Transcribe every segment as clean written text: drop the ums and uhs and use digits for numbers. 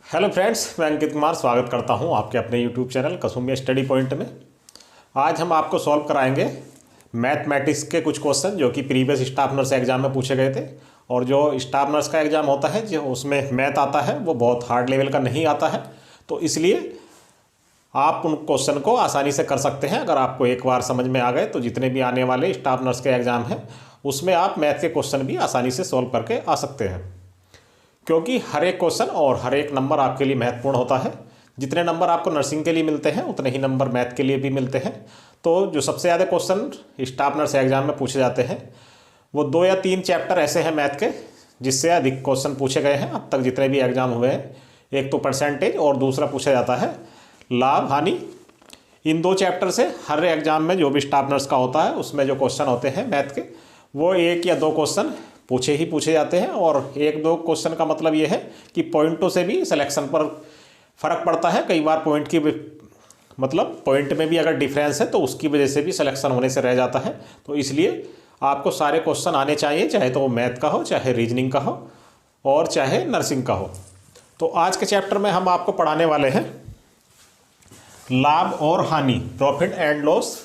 Hello friends, मैं अंकित कुमार स्वागत करता हूं आपके अपने यूट्यूब चैनल कसुम्बिया स्टडी पॉइंट में। आज हम आपको सॉल्व कराएंगे मैथमेटिक्स के कुछ क्वेश्चन जो कि प्रीवियस स्टाफ नर्स एग्जाम में पूछे गए थे। और जो स्टाफ नर्स का एग्ज़ाम होता है जो उसमें मैथ आता है वो बहुत हार्ड लेवल का नहीं आता है, तो इसलिए आप उन क्वेश्चन को आसानी से कर सकते हैं। अगर आपको एक बार समझ में आ गए तो जितने भी आने वाले स्टाफ नर्स के एग्ज़ाम हैं उसमें आप मैथ के क्वेश्चन भी आसानी से सॉल्व करके आ सकते हैं, क्योंकि हर एक क्वेश्चन और हर एक नंबर आपके लिए महत्वपूर्ण होता है। जितने नंबर आपको नर्सिंग के लिए मिलते हैं उतने ही नंबर मैथ के लिए भी मिलते हैं। तो जो सबसे ज़्यादा क्वेश्चन स्टाफ नर्स एग्जाम में पूछे जाते हैं वो 2 या 3 चैप्टर ऐसे हैं मैथ के जिससे अधिक क्वेश्चन पूछे गए हैं अब तक जितने भी एग्जाम हुए हैं। एक तो परसेंटेज और दूसरा पूछा जाता है लाभ हानि। इन 2 चैप्टर से हर एग्जाम में जो भी स्टाफ नर्स का होता है उसमें जो क्वेश्चन होते हैं मैथ के वो 1 या 2 क्वेश्चन पूछे जाते हैं। और 1-2 क्वेश्चन का मतलब ये है कि पॉइंटों से भी सिलेक्शन पर फ़र्क पड़ता है। कई बार पॉइंट की मतलब पॉइंट में भी अगर डिफरेंस है तो उसकी वजह से भी सिलेक्शन होने से रह जाता है। तो इसलिए आपको सारे क्वेश्चन आने चाहिए, चाहे तो वो मैथ का हो, चाहे रीजनिंग का हो और चाहे नर्सिंग का हो। तो आज के चैप्टर में हम आपको पढ़ाने वाले हैं लाभ और हानि, प्रॉफिट एंड लॉस,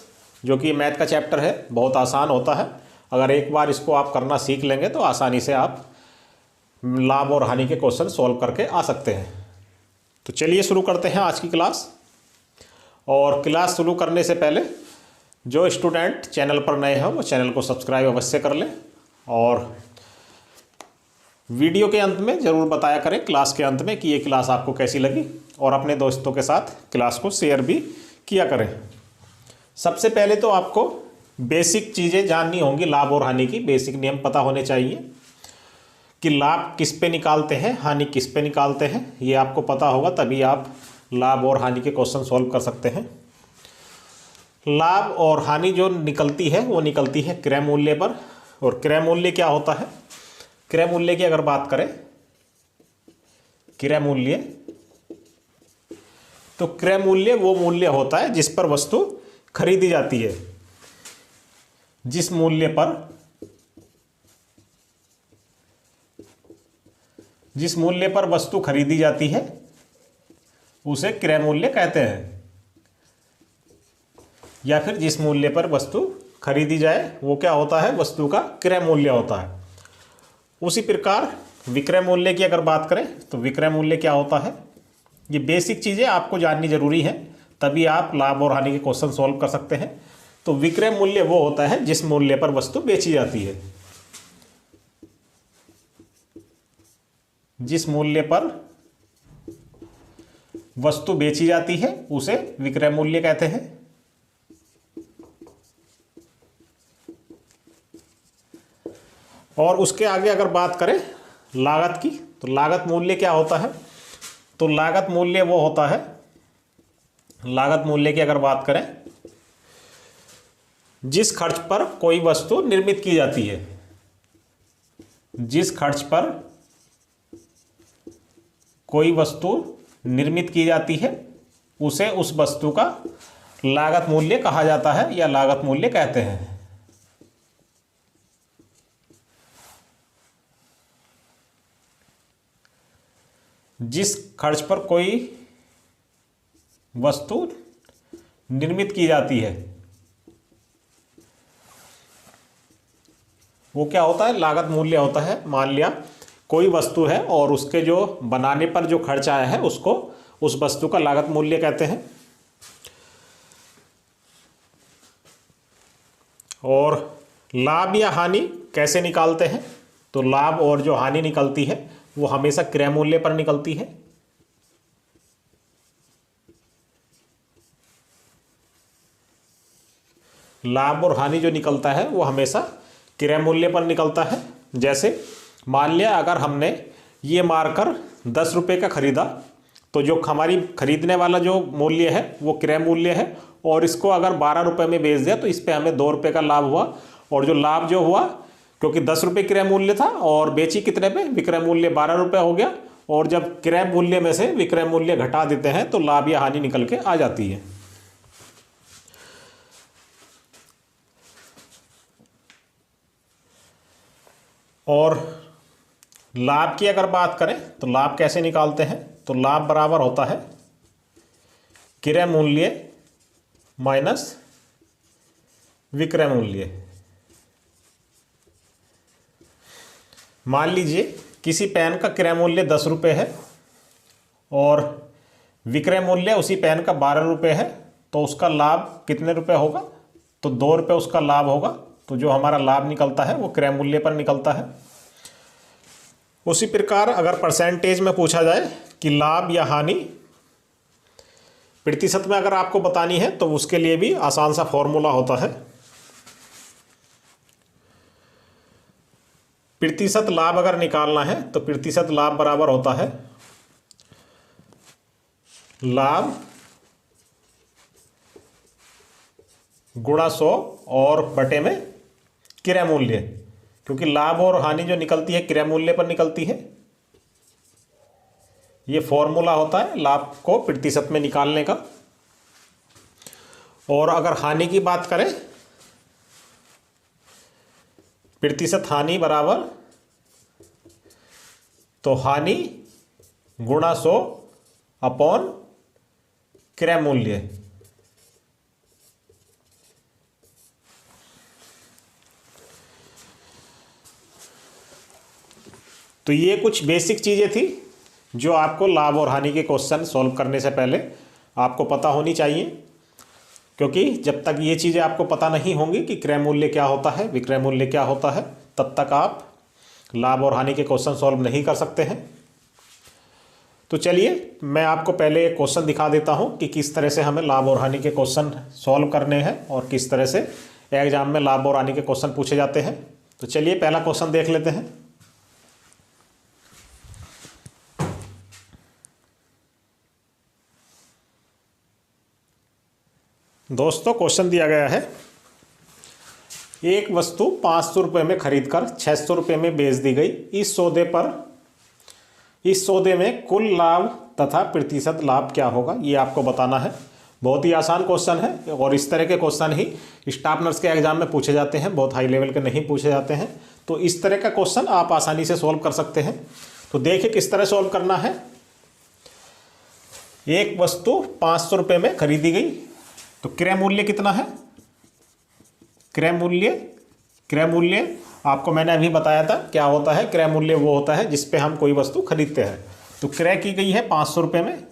जो कि मैथ का चैप्टर है। बहुत आसान होता है, अगर एक बार इसको आप करना सीख लेंगे तो आसानी से आप लाभ और हानि के क्वेश्चन सॉल्व करके आ सकते हैं। तो चलिए शुरू करते हैं आज की क्लास। और क्लास शुरू करने से पहले जो स्टूडेंट चैनल पर नए हैं वो चैनल को सब्सक्राइब अवश्य कर लें और वीडियो के अंत में ज़रूर बताया करें, क्लास के अंत में, कि ये क्लास आपको कैसी लगी, और अपने दोस्तों के साथ क्लास को शेयर भी किया करें। सबसे पहले तो आपको बेसिक चीज़ें जाननी होंगी, लाभ और हानि की बेसिक नियम पता होने चाहिए कि लाभ किस पे निकालते हैं, हानि किस पे निकालते हैं। ये आपको पता होगा तभी आप लाभ और हानि के क्वेश्चन सॉल्व कर सकते हैं। लाभ और हानि जो निकलती है वो निकलती है क्रय मूल्य पर। और क्रय मूल्य क्या होता है? क्रय मूल्य की अगर बात करें, क्रय मूल्य, तो क्रय मूल्य वो मूल्य होता है जिस पर वस्तु खरीदी जाती है। जिस मूल्य पर वस्तु खरीदी जाती है उसे क्रय मूल्य कहते हैं, या फिर जिस मूल्य पर वस्तु खरीदी जाए वो क्या होता है? वस्तु का क्रय मूल्य होता है। उसी प्रकार विक्रय मूल्य की अगर बात करें तो विक्रय मूल्य क्या होता है? ये बेसिक चीज़ें आपको जाननी जरूरी है, तभी आप लाभ और हानि के क्वेश्चन सॉल्व कर सकते हैं। तो विक्रय मूल्य वो होता है जिस मूल्य पर वस्तु बेची जाती है। जिस मूल्य पर वस्तु बेची जाती है उसे विक्रय मूल्य कहते हैं। और उसके आगे अगर बात करें लागत की, तो लागत मूल्य क्या होता है? तो लागत मूल्य वो होता है, लागत मूल्य की अगर बात करें, जिस खर्च पर कोई वस्तु निर्मित की जाती है। जिस खर्च पर कोई वस्तु निर्मित की जाती है उसे उस वस्तु का लागत मूल्य कहा जाता है या लागत मूल्य कहते हैं। जिस खर्च पर कोई वस्तु निर्मित की जाती है वो क्या होता है? लागत मूल्य होता है। मान लिया कोई वस्तु है और उसके जो बनाने पर जो खर्च आया है उसको उस वस्तु का लागत मूल्य कहते हैं। और लाभ या हानि कैसे निकालते हैं? तो लाभ और जो हानि निकलती है वो हमेशा क्रय मूल्य पर निकलती है। लाभ और हानि जो निकलता है वो हमेशा क्रय मूल्य पर निकलता है। जैसे मान लिया अगर हमने ये मार्कर 10 रुपये का खरीदा तो जो हमारी खरीदने वाला जो मूल्य है वो क्रय मूल्य है, और इसको अगर 12 रुपये में बेच दिया तो इस पे हमें 2 रुपये का लाभ हुआ। और जो लाभ जो हुआ, क्योंकि 10 रुपये क्रय मूल्य था और बेची कितने पे? विक्रय मूल्य 12 रुपये हो गया। और जब क्रय मूल्य में से विक्रय मूल्य घटा देते हैं तो लाभ या हानि निकल के आ जाती है। और लाभ की अगर बात करें तो लाभ कैसे निकालते हैं? तो लाभ बराबर होता है क्रय मूल्य माइनस विक्रय मूल्य। मान लीजिए किसी पेन का क्रय मूल्य 10 रुपये है और विक्रय मूल्य उसी पेन का 12 रुपये है, तो उसका लाभ कितने रुपए होगा? तो 2 रुपये उसका लाभ होगा। तो जो हमारा लाभ निकलता है वो क्रय मूल्य पर निकलता है। उसी प्रकार अगर परसेंटेज में पूछा जाए कि लाभ या हानि प्रतिशत में अगर आपको बतानी है तो उसके लिए भी आसान सा फॉर्मूला होता है। प्रतिशत लाभ अगर निकालना है तो प्रतिशत लाभ बराबर होता है लाभ गुणा 100 और बटे में क्रय मूल्य, क्योंकि लाभ और हानि जो निकलती है क्रय मूल्य पर निकलती है। ये फॉर्मूला होता है लाभ को प्रतिशत में निकालने का। और अगर हानि की बात करें, प्रतिशत हानि बराबर तो हानि गुणा 100 अपॉन क्रय मूल्य। तो ये कुछ बेसिक चीज़ें थी जो आपको लाभ और हानि के क्वेश्चन सॉल्व करने से पहले आपको पता होनी चाहिए, क्योंकि जब तक ये चीज़ें आपको पता नहीं होंगी कि क्रय मूल्य क्या होता है, विक्रय मूल्य क्या होता है, तब तक आप लाभ और हानि के क्वेश्चन सॉल्व नहीं कर सकते हैं। तो चलिए मैं आपको पहले एक क्वेश्चन दिखा देता हूं कि किस तरह से हमें लाभ और हानि के क्वेश्चन सॉल्व करने हैं और किस तरह से एग्जाम में लाभ और हानि के क्वेश्चन पूछे जाते हैं। तो चलिए पहला क्वेश्चन देख लेते हैं। दोस्तों क्वेश्चन दिया गया है, एक वस्तु 500 रुपये में खरीद कर 600 रुपये में बेच दी गई। इस सौदे में कुल लाभ तथा प्रतिशत लाभ क्या होगा, ये आपको बताना है। बहुत ही आसान क्वेश्चन है और इस तरह के क्वेश्चन ही स्टाफ नर्स के एग्जाम में पूछे जाते हैं, बहुत हाई लेवल के नहीं पूछे जाते हैं। तो इस तरह का क्वेश्चन आप आसानी से सॉल्व कर सकते हैं। तो देखिए किस तरह सॉल्व करना है। एक वस्तु 500 रुपये में खरीदी गई, तो क्रय मूल्य कितना है? क्रय मूल्य आपको मैंने अभी बताया था क्या होता है। क्रय मूल्य वो होता है जिस पे हम कोई वस्तु खरीदते हैं। तो क्रय की गई है 500 रुपये में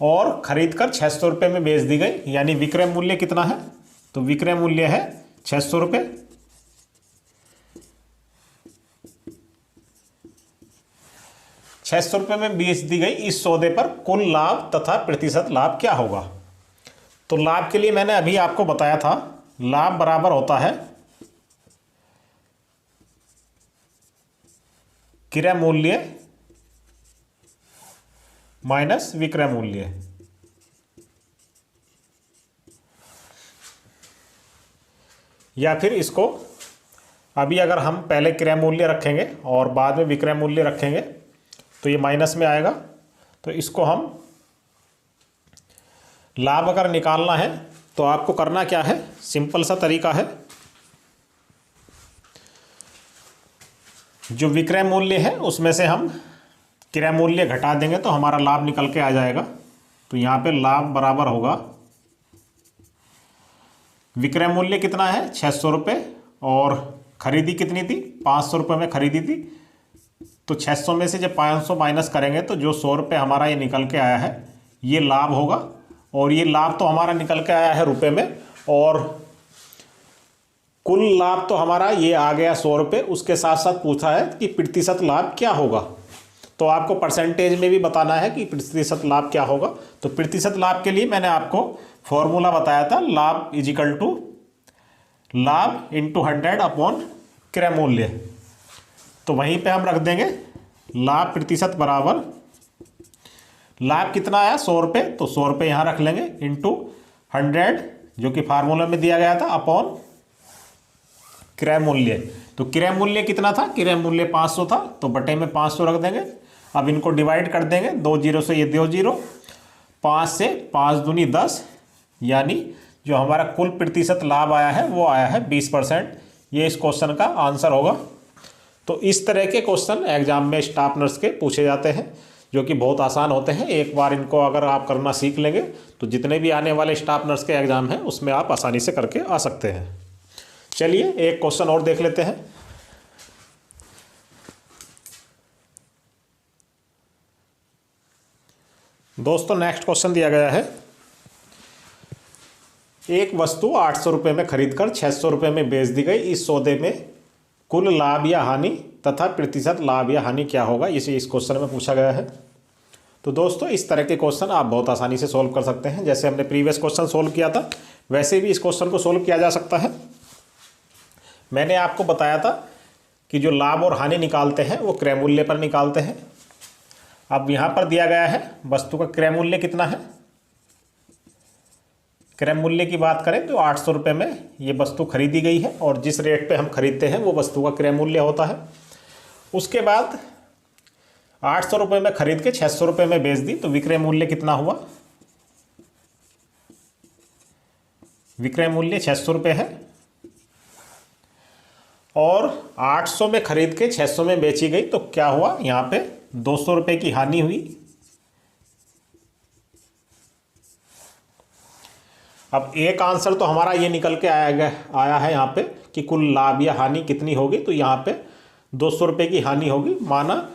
और खरीद कर 600 रुपये में बेच दी गई, यानी विक्रय मूल्य कितना है? तो विक्रय मूल्य है 600 रुपये। ₹600 में बेच दी गई इस सौदे पर कुल लाभ तथा प्रतिशत लाभ क्या होगा? तो लाभ के लिए मैंने अभी आपको बताया था, लाभ बराबर होता है क्रय मूल्य माइनस विक्रय मूल्य। या फिर इसको अभी अगर हम पहले क्रय मूल्य रखेंगे और बाद में विक्रय मूल्य रखेंगे तो ये माइनस में आएगा। तो इसको हम लाभ अगर निकालना है तो आपको करना क्या है, सिंपल सा तरीका है। जो विक्रय मूल्य है उसमें से हम क्रय मूल्य घटा देंगे तो हमारा लाभ निकल के आ जाएगा। तो यहाँ पे लाभ बराबर होगा, विक्रय मूल्य कितना है 600 रुपये और खरीदी कितनी थी 500 रुपये में खरीदी थी। तो 600 में से जब 500 माइनस करेंगे तो जो 100 रुपये हमारा ये निकल के आया है ये लाभ होगा। और ये लाभ तो हमारा निकल के आया है रुपये में, और कुल लाभ तो हमारा ये आ गया 100 रुपये। उसके साथ साथ पूछा है कि प्रतिशत लाभ क्या होगा, तो आपको परसेंटेज में भी बताना है कि प्रतिशत लाभ क्या होगा। तो प्रतिशत लाभ के लिए मैंने आपको फॉर्मूला बताया था, लाभ इज इक्वल टू लाभ इंटू 100 अपॉन क्रय मूल्य। तो वहीं पे हम रख देंगे लाभ प्रतिशत बराबर, लाभ कितना आया 100 रुपये, तो 100 रुपये यहाँ रख लेंगे इंटू 100 जो कि फार्मूला में दिया गया था अपॉन क्रय मूल्य। तो क्रय मूल्य कितना था, क्रय मूल्य 500 था, तो बटे में 500 रख देंगे। अब इनको डिवाइड कर देंगे, 2 जीरो से ये 2 जीरो, 5 से 5 दूनी 10, यानी जो हमारा कुल प्रतिशत लाभ आया है वो आया है 20%। ये इस क्वेश्चन का आंसर होगा। तो इस तरह के क्वेश्चन एग्जाम में स्टाफ नर्स के पूछे जाते हैं, जो कि बहुत आसान होते हैं। एक बार इनको अगर आप करना सीख लेंगे तो जितने भी आने वाले स्टाफ नर्स के एग्ज़ाम हैं उसमें आप आसानी से करके आ सकते हैं। चलिए एक क्वेश्चन और देख लेते हैं। दोस्तों नेक्स्ट क्वेश्चन दिया गया है, एक वस्तु 800 रुपये में खरीदकर 600 रुपये में बेच दी गई। इस सौदे में कुल लाभ या हानि तथा प्रतिशत लाभ या हानि क्या होगा, इसे इस क्वेश्चन में पूछा गया है। तो दोस्तों इस तरह के क्वेश्चन आप बहुत आसानी से सोल्व कर सकते हैं। जैसे हमने प्रीवियस क्वेश्चन सोल्व किया था वैसे भी इस क्वेश्चन को सोल्व किया जा सकता है। मैंने आपको बताया था कि जो लाभ और हानि निकालते हैं वो क्रय मूल्य पर निकालते हैं। अब यहाँ पर दिया गया है वस्तु का क्रय मूल्य कितना है। क्रय मूल्य की बात करें तो 800 रुपये में ये वस्तु खरीदी गई है और जिस रेट पे हम खरीदते हैं वो वस्तु का क्रय मूल्य होता है। उसके बाद 800 रुपये में खरीद के 600 रुपये में बेच दी तो विक्रय मूल्य कितना हुआ। विक्रय मूल्य 600 रुपये है और 800 में खरीद के 600 में बेची गई तो क्या हुआ, यहाँ पे 200 रुपये की हानि हुई। अब एक आंसर तो हमारा ये निकल के आया है यहाँ पे कि कुल लाभ या हानि कितनी होगी, तो यहाँ पे 200 रुपये की हानि होगी। माना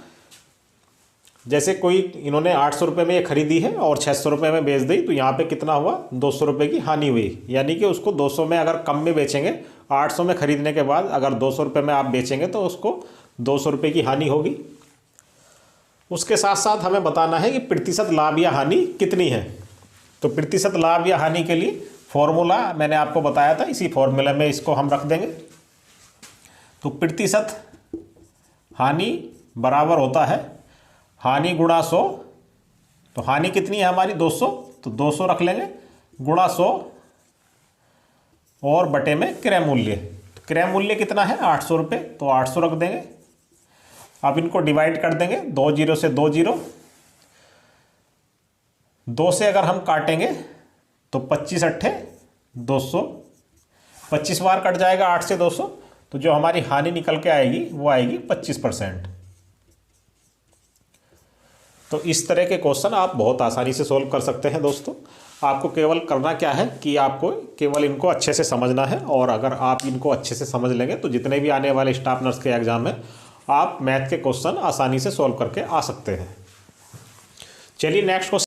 जैसे कोई इन्होंने 800 रुपये में ये खरीदी है और 600 रुपये में बेच दी तो यहाँ पे कितना हुआ, 200 रुपये की हानि हुई। यानी कि उसको 200 में अगर कम में बेचेंगे, 800 में खरीदने के बाद अगर 200 रुपये में आप बेचेंगे तो उसको 200 रुपये की हानि होगी। उसके साथ साथ हमें बताना है कि प्रतिशत लाभ या हानि कितनी है। तो प्रतिशत लाभ या हानि के लिए फॉर्मूला मैंने आपको बताया था, इसी फॉर्मूला में इसको हम रख देंगे। तो प्रतिशत हानि बराबर होता है हानि गुणा 100। तो हानि कितनी है हमारी 200, तो 200 रख लेंगे गुणा 100 और बटे में क्रय मूल्य। तो क्रय मूल्य कितना है 800 रुपये, तो 800 रख देंगे। अब इनको डिवाइड कर देंगे, 2 जीरो से 2 जीरो, 2 से अगर हम काटेंगे तो 25 अट्ठे 200, 25 बार कट जाएगा 8 से 200, तो जो हमारी हानि निकल के आएगी वो आएगी 25%। तो इस तरह के क्वेश्चन आप बहुत आसानी से सोल्व कर सकते हैं। दोस्तों आपको केवल करना क्या है कि आपको केवल इनको अच्छे से समझना है, और अगर आप इनको अच्छे से समझ लेंगे तो जितने भी आने वाले स्टाफ नर्स के एग्जाम में आप मैथ के क्वेश्चन आसानी से सोल्व करके आ सकते हैं। चलिए नेक्स्ट क्वेश्चन।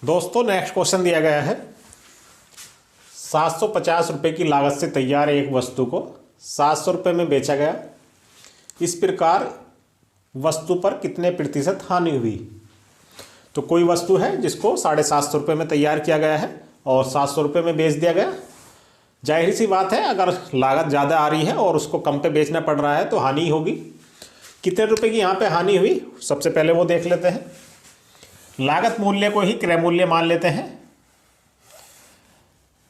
दोस्तों नेक्स्ट क्वेश्चन दिया गया है, 750 रुपये की लागत से तैयार एक वस्तु को 700 रुपये में बेचा गया। इस प्रकार वस्तु पर कितने प्रतिशत हानि हुई। तो कोई वस्तु है जिसको 750 रुपये में तैयार किया गया है और 700 रुपये में बेच दिया गया। जाहिर सी बात है अगर लागत ज़्यादा आ रही है और उसको कम पे बेचना पड़ रहा है तो हानि होगी। कितने रुपए की यहाँ पे हानि हुई, सबसे पहले वो देख लेते हैं। लागत मूल्य को ही क्रय मूल्य मान लेते हैं,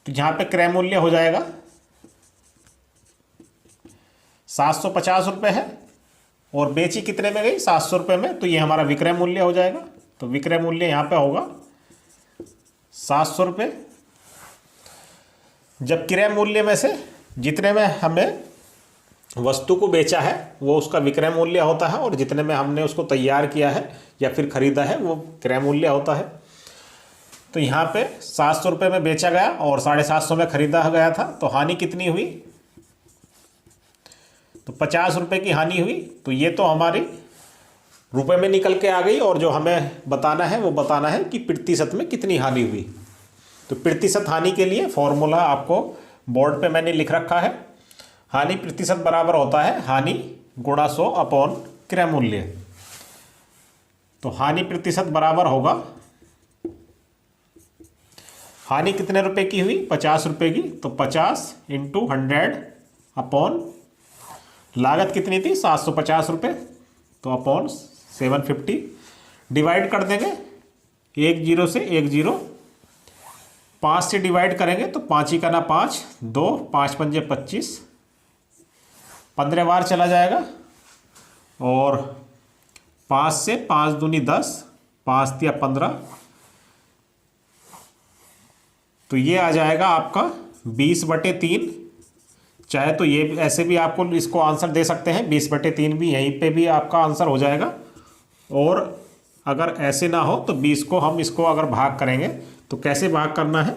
तो यहाँ पे क्रय मूल्य हो जाएगा 750 रुपये है और बेची कितने में गई 700 रुपये में, तो ये हमारा विक्रय मूल्य हो जाएगा। तो विक्रय मूल्य यहाँ पे होगा 700 रुपये। जब क्रय मूल्य में से जितने में हमें वस्तु को बेचा है वो उसका विक्रय मूल्य होता है, और जितने में हमने उसको तैयार किया है या फिर ख़रीदा है वो क्रय मूल्य होता है। तो यहाँ पे 700 रुपये में बेचा गया और 750 में ख़रीदा गया था, तो हानि कितनी हुई, तो 50 रुपये की हानि हुई। तो ये तो हमारी रुपए में निकल के आ गई, और जो हमें बताना है वो बताना है कि प्रतिशत में कितनी हानि हुई। तो प्रतिशत हानि के लिए फॉर्मूला आपको बोर्ड पे मैंने लिख रखा है। हानि प्रतिशत बराबर होता है हानि गुणा 100 अपॉन क्रय मूल्य। तो हानि प्रतिशत बराबर होगा, हानि कितने रुपए की हुई 50 रुपये की, तो 50 इंटू 100 अपॉन लागत कितनी थी 750 रुपये, तो अपॉन 750 डिवाइड कर देंगे 1 जीरो से 1 जीरो, 5 से डिवाइड करेंगे तो 5 ही का ना 5, 2 5 पंजे 25, 15 बार चला जाएगा, और 5 से 5 दूनी 10, 5 तिया 15, तो ये आ जाएगा आपका 20/3, चाहे तो ये ऐसे भी आपको इसको आंसर दे सकते हैं, 20/3 भी यहीं पे भी आपका आंसर हो जाएगा। और अगर ऐसे ना हो तो 20 को हम इसको अगर भाग करेंगे तो कैसे भाग करना है,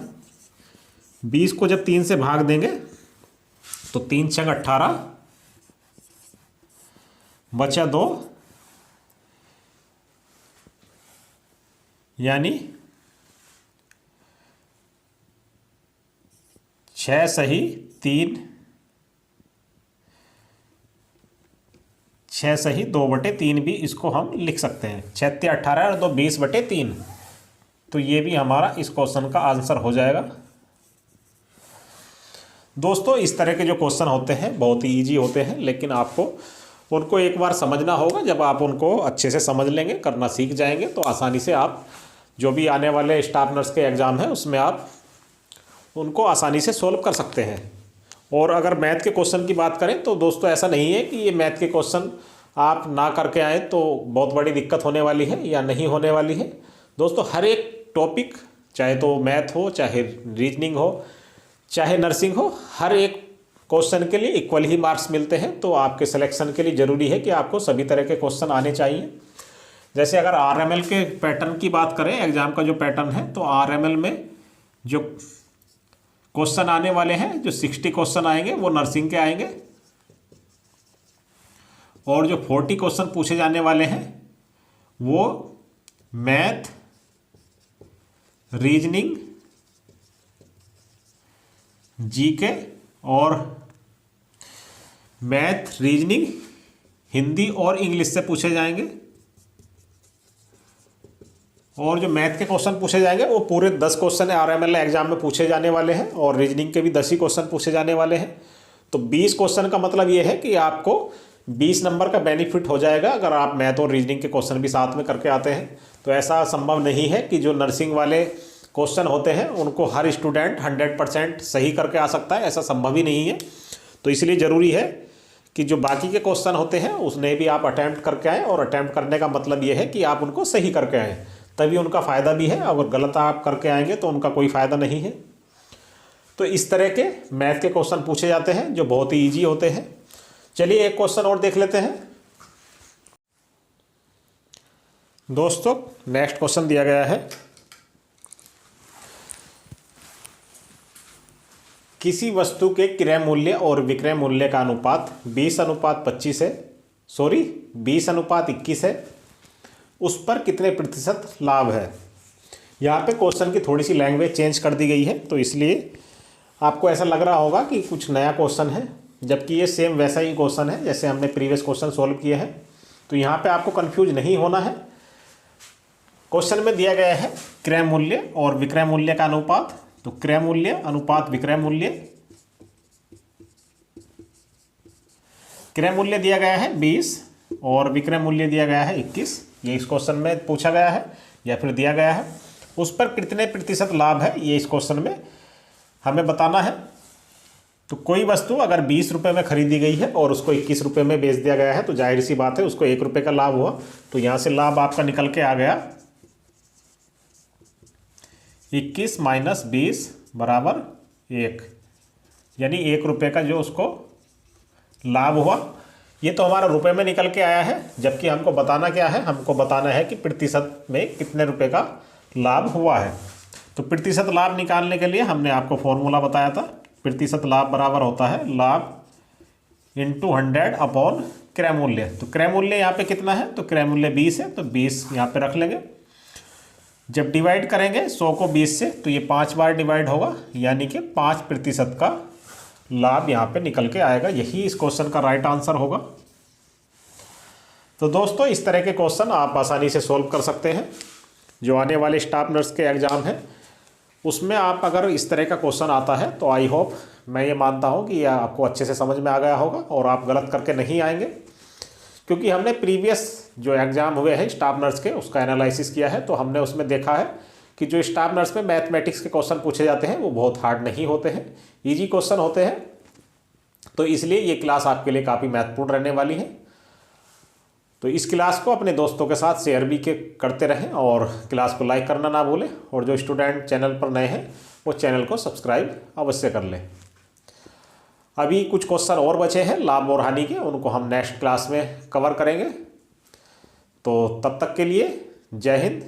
20 को जब 3 से भाग देंगे तो 3 छंग 18, बचा 2, यानी 6 सही 3, 6 सही 2/3 भी इसको हम लिख सकते हैं। 6 18 और 2 20/3। तो ये भी हमारा इस क्वेश्चन का आंसर हो जाएगा। दोस्तों इस तरह के जो क्वेश्चन होते हैं बहुत ही ईजी होते हैं, लेकिन आपको उनको एक बार समझना होगा। जब आप उनको अच्छे से समझ लेंगे, करना सीख जाएंगे, तो आसानी से आप जो भी आने वाले स्टाफ नर्स के एग्ज़ाम है उसमें आप उनको आसानी से सोल्व कर सकते हैं। और अगर मैथ के क्वेश्चन की बात करें तो दोस्तों ऐसा नहीं है कि ये मैथ के क्वेश्चन आप ना करके आए तो बहुत बड़ी दिक्कत होने वाली है या नहीं होने वाली है। दोस्तों हर एक टॉपिक, चाहे तो मैथ हो, चाहे रीजनिंग हो, चाहे नर्सिंग हो, हर एक क्वेश्चन के लिए इक्वल ही मार्क्स मिलते हैं। तो आपके सिलेक्शन के लिए ज़रूरी है कि आपको सभी तरह के क्वेश्चन आने चाहिए। जैसे अगर RML के पैटर्न की बात करें, एग्ज़ाम का जो पैटर्न है, तो RML में जो क्वेश्चन आने वाले हैं, जो 60 क्वेश्चन आएंगे वो नर्सिंग के आएंगे, और जो 40 क्वेश्चन पूछे जाने वाले हैं वो मैथ, रीजनिंग, जीके और मैथ, रीजनिंग, हिंदी और इंग्लिश से पूछे जाएंगे। और जो मैथ के क्वेश्चन पूछे जाएंगे वो पूरे 10 क्वेश्चन RML एग्जाम में पूछे जाने वाले हैं, और रीजनिंग के भी 10 ही क्वेश्चन पूछे जाने वाले हैं। तो 20 क्वेश्चन का मतलब ये है कि आपको 20 नंबर का बेनिफिट हो जाएगा अगर आप मैथ और रीजनिंग के क्वेश्चन भी साथ में करके आते हैं। तो ऐसा संभव नहीं है कि जो नर्सिंग वाले क्वेश्चन होते हैं उनको हर स्टूडेंट 100% सही करके आ सकता है, ऐसा संभव ही नहीं है। तो इसलिए ज़रूरी है कि जो बाकी के क्वेश्चन होते हैं उसने भी आप अटैम्प्ट करके आएँ, और अटैम्प्ट करने का मतलब ये है कि आप उनको सही करके आएँ, तभी उनका फ़ायदा भी है। अगर गलत आप करके आएंगे तो उनका कोई फ़ायदा नहीं है। तो इस तरह के मैथ के क्वेश्चन पूछे जाते हैं जो बहुत ही ईजी होते हैं। चलिए एक क्वेश्चन और देख लेते हैं। दोस्तों नेक्स्ट क्वेश्चन दिया गया है, किसी वस्तु के क्रय मूल्य और विक्रय मूल्य का अनुपात 20:25 है, 20:21 है, उस पर कितने प्रतिशत लाभ है। यहाँ पे क्वेश्चन की थोड़ी सी लैंग्वेज चेंज कर दी गई है, तो इसलिए आपको ऐसा लग रहा होगा कि कुछ नया क्वेश्चन है, जबकि ये सेम वैसा ही क्वेश्चन है जैसे हमने प्रीवियस क्वेश्चन सॉल्व किए हैं। तो यहाँ पे आपको कंफ्यूज नहीं होना है। क्वेश्चन में दिया गया है क्रय मूल्य और विक्रय मूल्य का अनुपात, तो क्रय मूल्य अनुपात विक्रय मूल्य, क्रय मूल्य दिया गया है 20 और विक्रय मूल्य दिया गया है 21। ये इस क्वेश्चन में पूछा गया है या फिर दिया गया है। उस पर कितने प्रतिशत लाभ है ये इस क्वेश्चन में हमें बताना है। तो कोई वस्तु अगर 20 रुपये में खरीदी गई है और उसको 21 रुपये में बेच दिया गया है, तो जाहिर सी बात है उसको 1 रुपये का लाभ हुआ। तो यहाँ से लाभ आपका निकल के आ गया 21 माइनस 20 बराबर 1, यानी 1 रुपये का जो उसको लाभ हुआ। ये तो हमारा रुपए में निकल के आया है, जबकि हमको बताना क्या है, हमको बताना है कि प्रतिशत में कितने रुपए का लाभ हुआ है। तो प्रतिशत लाभ निकालने के लिए हमने आपको फॉर्मूला बताया था। प्रतिशत लाभ बराबर होता है लाभ इंटू 100 अपॉन क्रय मूल्य। तो क्रय मूल्य यहाँ पे कितना है, तो क्रय मूल्य 20 है, तो 20 यहाँ पे रख लेंगे। जब डिवाइड करेंगे 100 को 20 से, तो ये 5 बार डिवाइड होगा, यानी कि 5% का लाभ यहाँ पे निकल के आएगा। यही इस क्वेश्चन का राइट आंसर होगा। तो दोस्तों इस तरह के क्वेश्चन आप आसानी से सोल्व कर सकते हैं। जो आने वाले स्टाफ नर्स के एग्ज़ाम हैं उसमें आप अगर इस तरह का क्वेश्चन आता है तो आई होप, मैं ये मानता हूँ कि यह आपको अच्छे से समझ में आ गया होगा और आप गलत करके नहीं आएंगे, क्योंकि हमने प्रीवियस जो एग्ज़ाम हुए हैं स्टाफ नर्स के उसका एनालिसिस किया है। तो हमने उसमें देखा है कि जो स्टाफ नर्स में मैथमेटिक्स के क्वेश्चन पूछे जाते हैं वो बहुत हार्ड नहीं होते हैं, ईजी क्वेश्चन होते हैं। तो इसलिए ये क्लास आपके लिए काफ़ी महत्वपूर्ण रहने वाली है। तो इस क्लास को अपने दोस्तों के साथ शेयर भी करते रहें और क्लास को लाइक करना ना भूलें। और जो स्टूडेंट चैनल पर नए हैं वो चैनल को सब्सक्राइब अवश्य कर लें। अभी कुछ क्वेश्चन और बचे हैं लाभ और हानि के, उनको हम नेक्स्ट क्लास में कवर करेंगे। तो तब तक के लिए जय हिंद,